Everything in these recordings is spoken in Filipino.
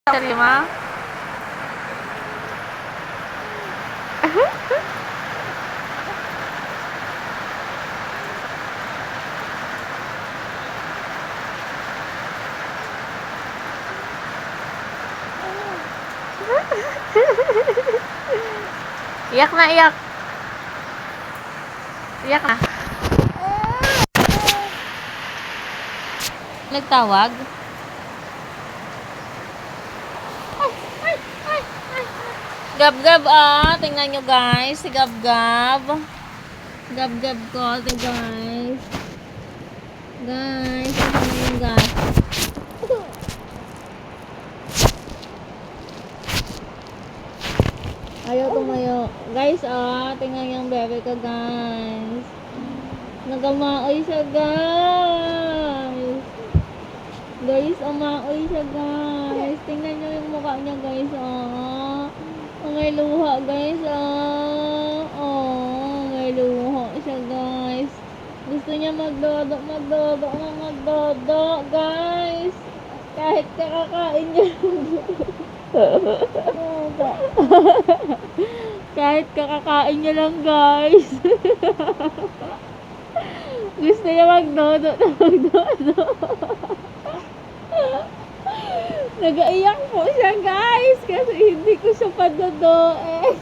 Terima. Iyak na, iyak. Iyak na. Nagtawag? Gab-gab tingnan nyo guys, si Gab-gab. Gab-gab ko, guys. Guys, ito na yung guys. Ayaw tumayo. Guys, tingnan yung bebe ko guys. Nagamaoy siya guys. Guys, umaoy siya guys. Tingnan nyo yung mukha niya guys, may luha guys, may luha siya guys. Gusto niya magdodo guys. Kahit kakakain niya. Kahit kakakain niya lang guys. Gusto niya magdodo. Nagaiyak po siya guys kasi hindi ko siya padodoin.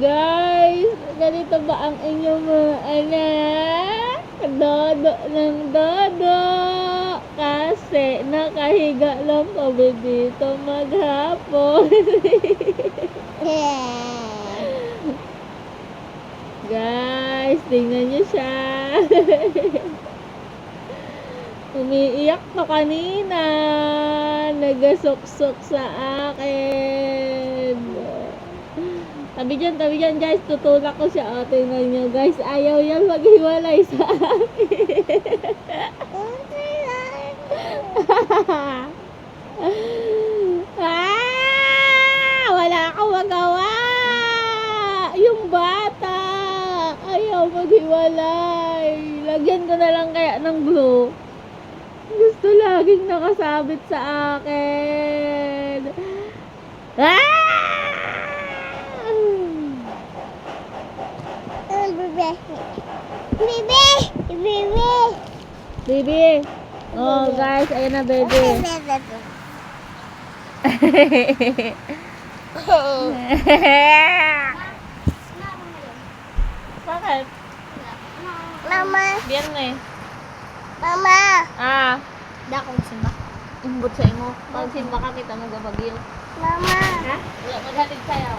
Guys, ganito ba ang inyong mga anak? Dodo ng dodo kasi nakahiga lang kami dito maghapon. Guys, tingnan niyo siya. Umiiyak pa kanina. Nagasok-sok sa akin. Tabi dyan guys. Tutulak ko siya. Tingnan nyo guys. Ayaw yan maghiwalay sa akin. Wala akong magawa. Yung bata. Ayaw maghiwalay. Lagyan ko na lang kaya ng glue. Gusto laging nakasabit sa akin. Baby. Oh guys, ayan na baby. Bakit? Mama. Biyernes. Mama. Dakong simba. Umbot sa imo. Pag simba ka kita mo gabagyo. Mama. Ha? Wala maghatid sa'yo.